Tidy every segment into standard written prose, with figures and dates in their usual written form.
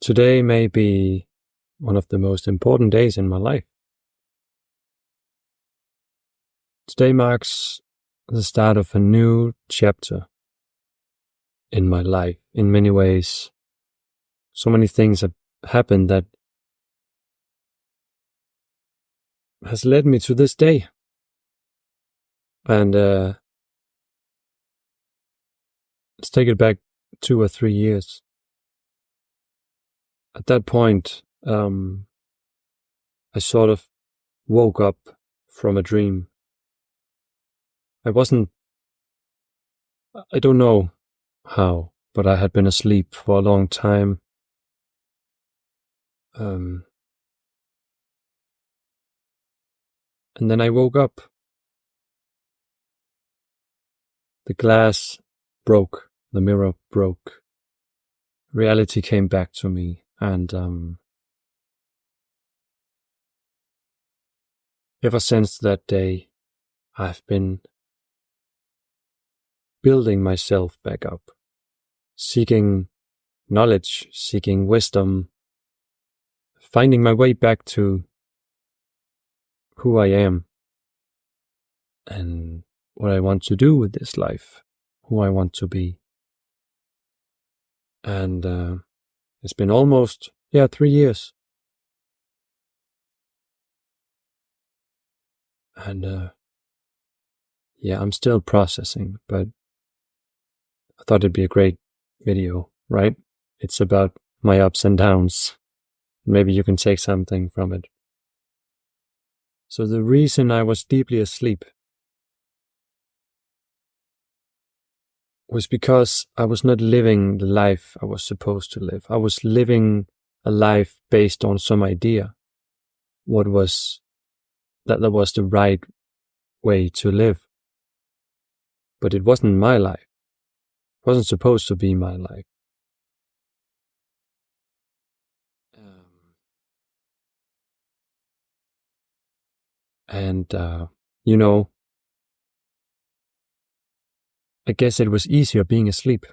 Today may be one of the most important days in my life. Today marks the start of a new chapter in my life. In many ways, so many things have happened that has led me to this day. And let's take it back 2 or 3 years. At that point, I sort of woke up from a dream. I don't know how, but I had been asleep for a long time. And then I woke up. The glass broke, the mirror broke. Reality came back to me, and ever since that day, I've been building myself back up, seeking knowledge, seeking wisdom, finding my way back to who I am and what I want to do with this life, who I want to be. And it's been almost 3 years. And I'm still processing, but I thought it'd be a great video, right? It's about my ups and downs. Maybe you can take something from it. So the reason I was deeply asleep was because I was not living the life I was supposed to live. I was living a life based on some idea. That was the right way to live. But it wasn't my life. It wasn't supposed to be my life. I guess it was easier being asleep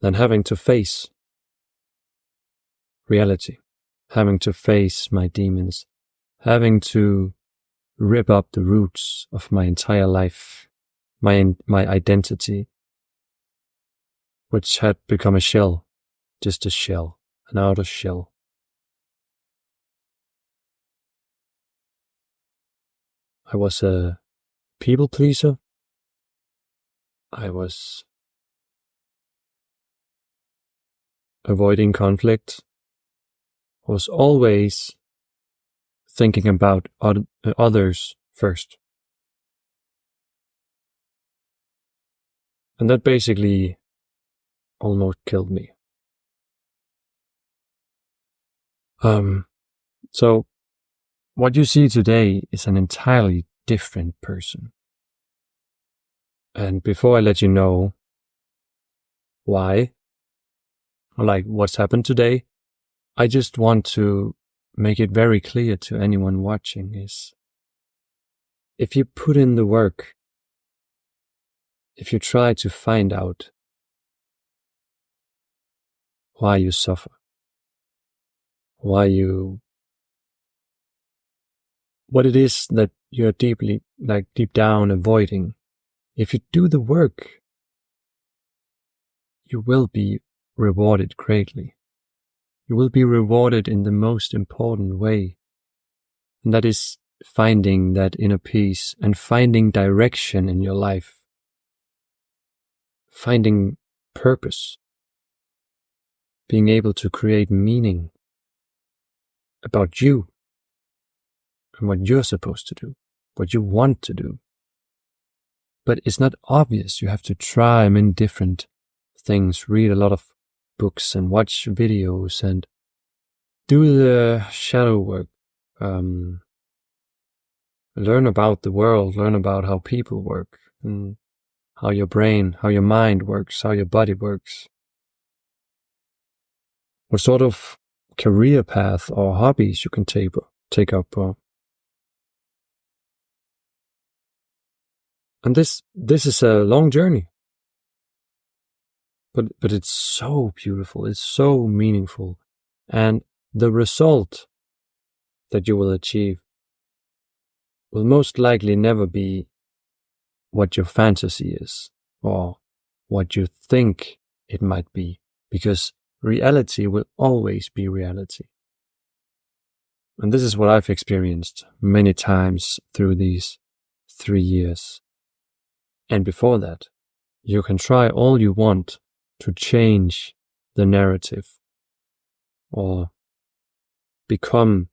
than having to face reality, having to face my demons, having to rip up the roots of my entire life, my identity, which had become a shell, just a shell, an outer shell. I was a people pleaser. I was avoiding conflict. I was always thinking about others first. And that basically almost killed me. So what you see today is an entirely different person. And before I let you know why, or like what's happened today, I just want to make it very clear to anyone watching is, if you put in the work, if you try to find out why you suffer, what it is that you're deep down avoiding, if you do the work, you will be rewarded greatly. You will be rewarded in the most important way. And that is finding that inner peace and finding direction in your life. Finding purpose. Being able to create meaning about you and what you're supposed to do, what you want to do. But it's not obvious. You have to try many different things, read a lot of books and watch videos and do the shadow work. Learn about the world, learn about how people work and how your brain, how your mind works, how your body works. What sort of career path or hobbies you can take up. And this is a long journey. But it's so beautiful, it's so meaningful, and the result that you will achieve will most likely never be what your fantasy is or what you think it might be, because reality will always be reality. And this is what I've experienced many times through these 3 years. And before that, you can try all you want to change the narrative or become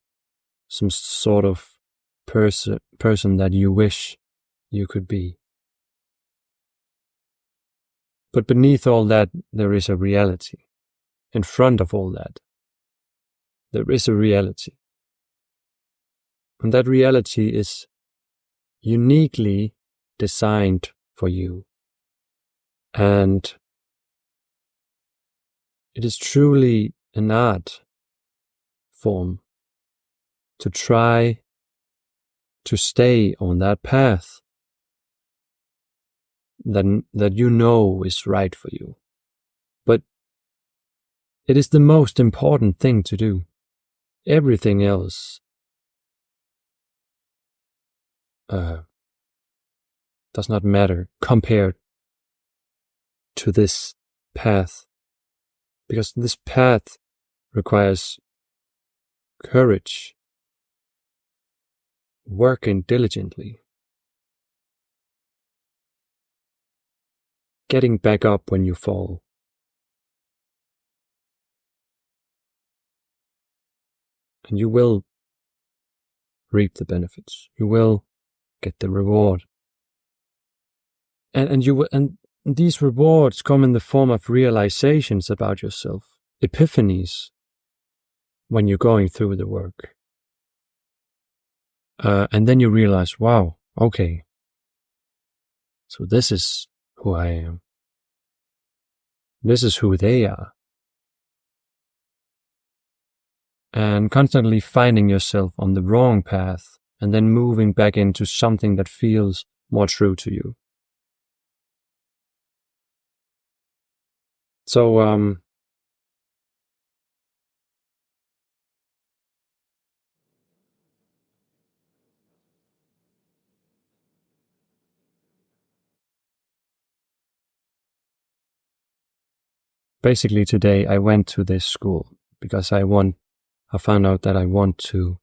some sort of person that you wish you could be. But beneath all that, there is a reality. In front of all that, there is a reality. And that reality is uniquely designed for you. And it is truly an art form to try to stay on that path that you know is right for you. But it is the most important thing to do. Everything else does not matter compared to this path, because this path requires courage, working diligently, getting back up when you fall. And you will reap the benefits. You will get the reward. And these rewards come in the form of realizations about yourself, epiphanies when you're going through the work. And then you realize, wow, okay, so this is who I am. This is who they are. And constantly finding yourself on the wrong path and then moving back into something that feels more true to you. So, basically today I went to this school because I found out that I want to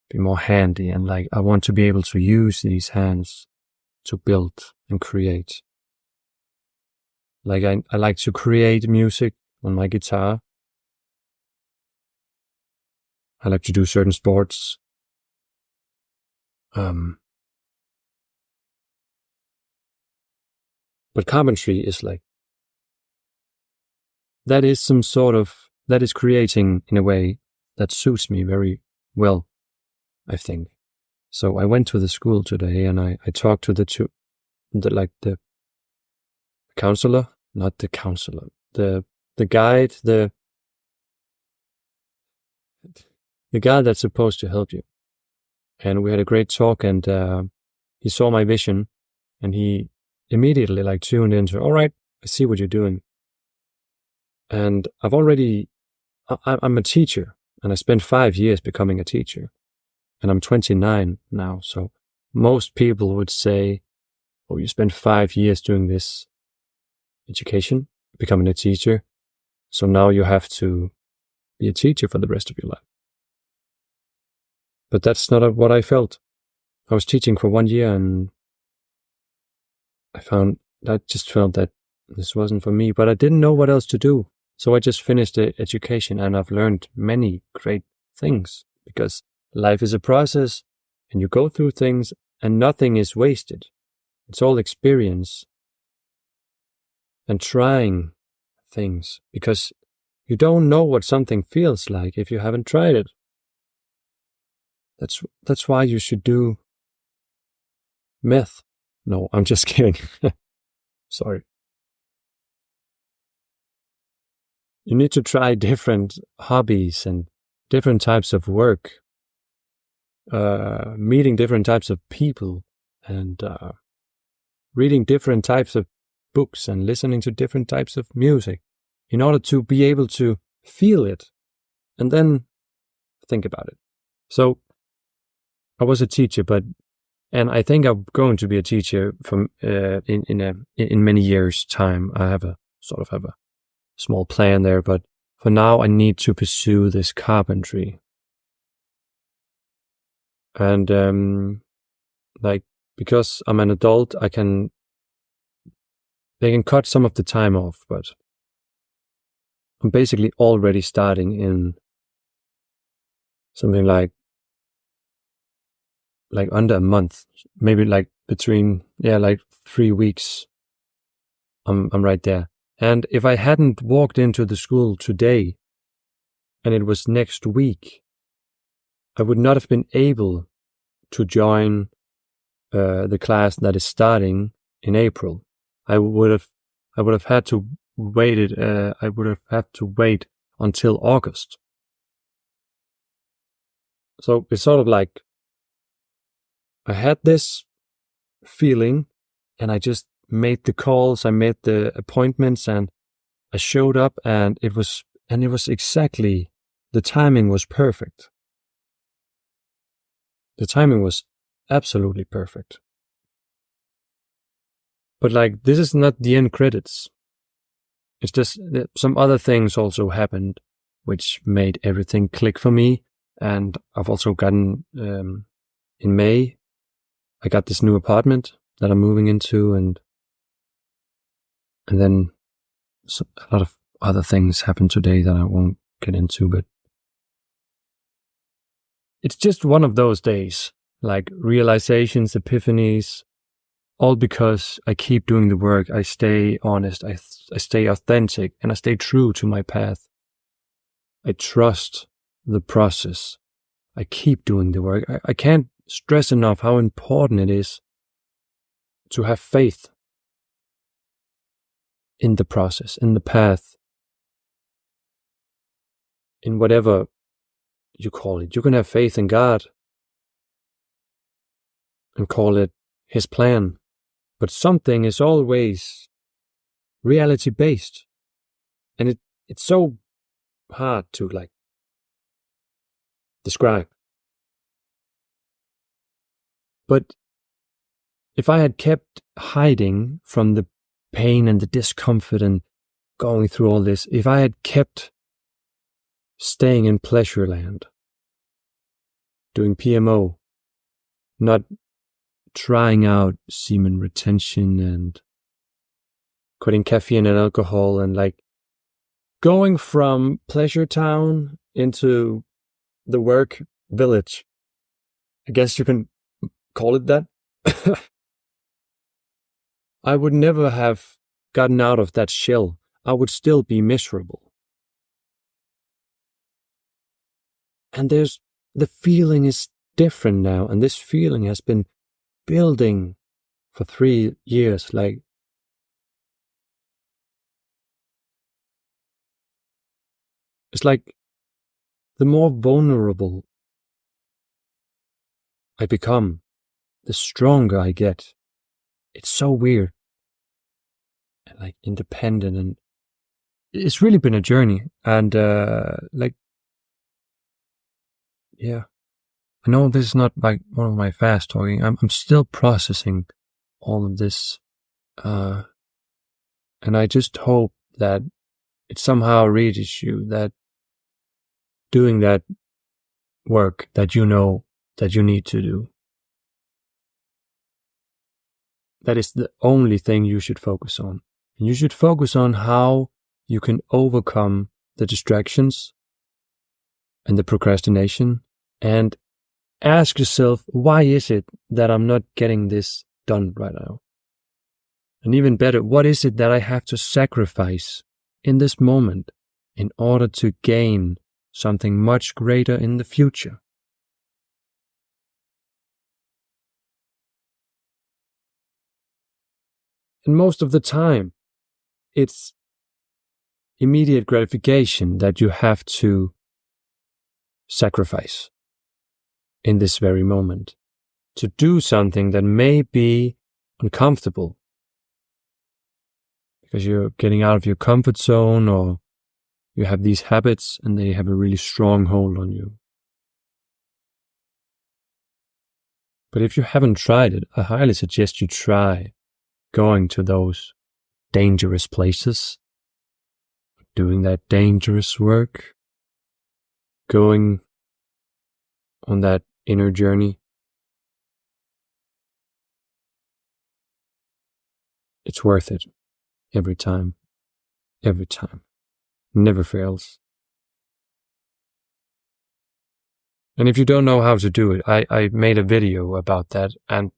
be more handy, and like I want to be able to use these hands to build and create. Like I like to create music on my guitar. I like to do certain sports. But carpentry is like, that is creating in a way that suits me very well, I think. So I went to the school today and I talked to the counselor, not the counselor, the guide, the guy that's supposed to help you. And we had a great talk, and he saw my vision and he immediately like tuned into, all right, I see what you're doing. And I'm a teacher, and I spent 5 years becoming a teacher, and I'm 29 now. So most people would say, oh, you spent 5 years doing this education, becoming a teacher, so now you have to be a teacher for the rest of your life. But that's not what I felt. I was teaching for 1 year, and I just felt that this wasn't for me, but I didn't know what else to do. So I just finished the education, and I've learned many great things, because life is a process and you go through things and nothing is wasted. It's all experience and trying things, because you don't know what something feels like if you haven't tried it. That's why you should do meth. No, I'm just kidding. Sorry. You need to try different hobbies and different types of work, meeting different types of people, and reading different types of books and listening to different types of music in order to be able to feel it and then think about it. So I was a teacher, and I think I'm going to be a teacher from in many years' time. I have a small plan there, but for now I need to pursue this carpentry. And because I'm an adult, they can cut some of the time off, but I'm basically already starting in something like under a month, maybe between 3 weeks. I'm right there. And if I hadn't walked into the school today and it was next week, I would not have been able to join the class that is starting in April. I would have had to wait until August. So it's sort of like I had this feeling and I just made the calls, I made the appointments, and I showed up, and it was exactly, the timing was perfect. The timing was absolutely perfect. But this is not the end credits. It's just that some other things also happened which made everything click for me. And I've also gotten, in May, I got this new apartment that I'm moving into, and then a lot of other things happened today that I won't get into, but it's just one of those days, realizations, epiphanies, all because I keep doing the work. I stay honest, I stay authentic, and I stay true to my path. I trust the process. I keep doing the work. I can't stress enough how important it is to have faith in the process, in the path, in whatever you call it. You can have faith in God and call it His plan, but something is always reality-based, and it's so hard to describe. But if I had kept hiding from the pain and the discomfort and going through all this, if I had kept staying in pleasure land, doing PMO, not trying out semen retention and cutting caffeine and alcohol, and going from pleasure town into the work village, I guess you can call it that, I would never have gotten out of that shell. I would still be miserable. And the feeling is different now, and this feeling has been building for 3 years. It's like the more vulnerable I become, the stronger I get. It's so weird and independent, and it's really been a journey. And yeah, I know this is not one of my fast talking. I'm still processing all of this, and I just hope that it somehow reaches you that doing that work that you know that you need to do, that is the only thing you should focus on. And you should focus on how you can overcome the distractions and the procrastination, and ask yourself, why is it that I'm not getting this done right now? And even better, what is it that I have to sacrifice in this moment in order to gain something much greater in the future? And most of the time, it's immediate gratification that you have to sacrifice in this very moment to do something that may be uncomfortable, because you're getting out of your comfort zone, or you have these habits and they have a really strong hold on you. But if you haven't tried it, I highly suggest you try going to those dangerous places, doing that dangerous work, going on that inner journey. It's worth it every time. Every time. Never fails. And if you don't know how to do it, I made a video about that, and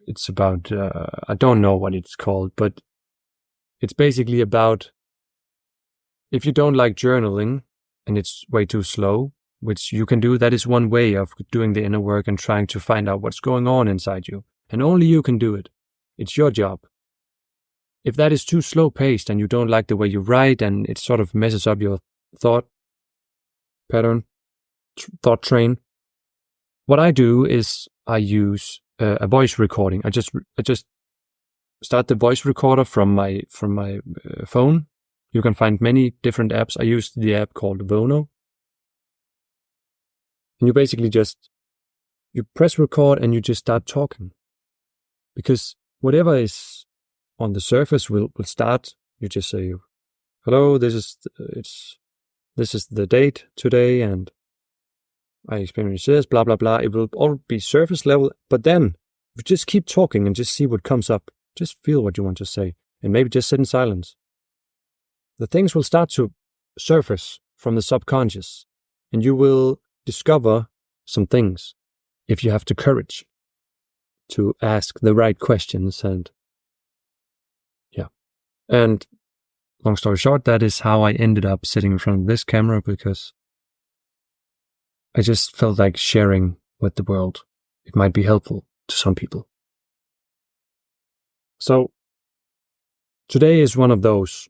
it's about, I don't know what it's called, but it's basically about, if you don't like journaling and it's way too slow, which you can do, that is one way of doing the inner work and trying to find out what's going on inside you. And only you can do it. It's your job. If that is too slow paced and you don't like the way you write and it sort of messes up your thought pattern, thought train, what I do is I use a voice recording. I just start the voice recorder from my phone. You can find many different apps. I use the app called Vono. And you basically you press record and you just start talking. Because whatever is on the surface will start. You just say, hello, this is the date today, and I experienced this, blah, blah, blah. It will all be surface level. But then you just keep talking and just see what comes up. Just feel what you want to say, and maybe just sit in silence. The things will start to surface from the subconscious, and you will discover some things if you have the courage to ask the right questions. And yeah. And long story short, that is how I ended up sitting in front of this camera, because I just felt like sharing with the world. It might be helpful to some people. So today is one of those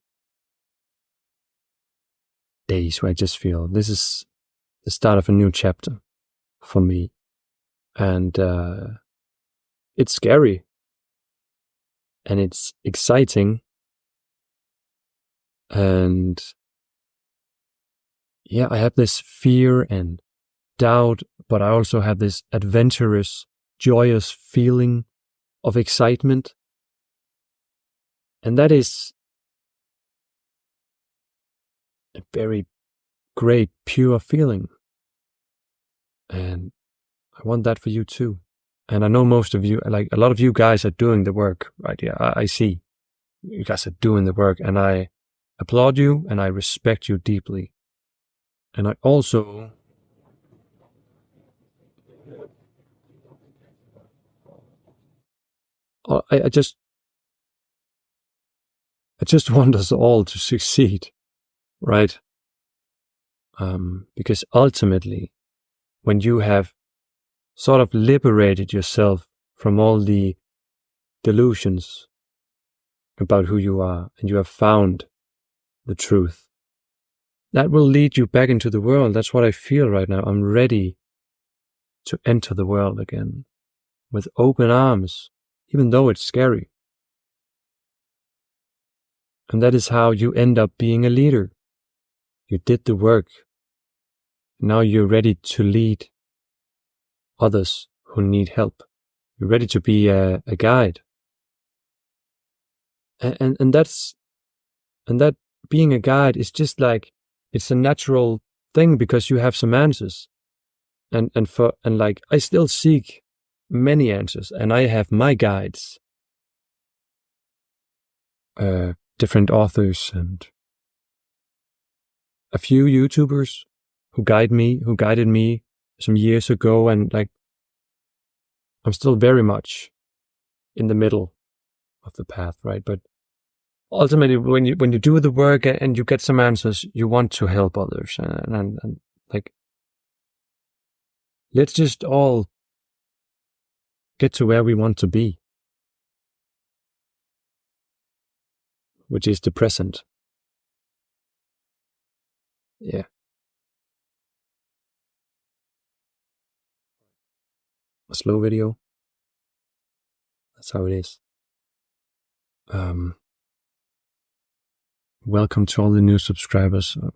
days where I just feel this is the start of a new chapter for me. And it's scary. And it's exciting. And yeah, I have this fear and doubt, but I also have this adventurous, joyous feeling of excitement. And that is a very great, pure feeling. And I want that for you too. And I know most of you, like a lot of you guys are doing the work, right? Yeah, I see you guys are doing the work, and I applaud you and I respect you deeply. And I also I just want us all to succeed, right? Because ultimately, when you have sort of liberated yourself from all the delusions about who you are, and you have found the truth, that will lead you back into the world. That's what I feel right now. I'm ready to enter the world again with open arms, even though it's scary. And that is how you end up being a leader. You did the work. Now you're ready to lead others who need help. You're ready to be a guide. And that being a guide is just like, it's a natural thing because you have some answers. And like, I still seek many answers, and I have my guides, different authors and a few YouTubers who guided me some years ago, and like, I'm still very much in the middle of the path, right? But ultimately, when you do the work and you get some answers, you want to help others, and like, let's just all get to where we want to be, which is the present. Yeah. A slow video. That's how it is. welcome to all the new subscribers. And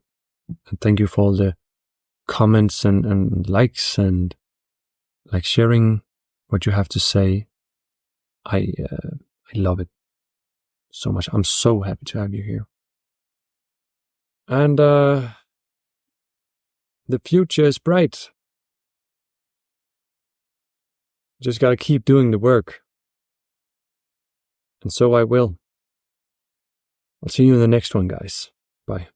thank you for all the comments and likes and like sharing what you have to say. I love it so much. I'm so happy to have you here. And the future is bright. Just gotta keep doing the work. And so I will. I'll see you in the next one, guys. Bye.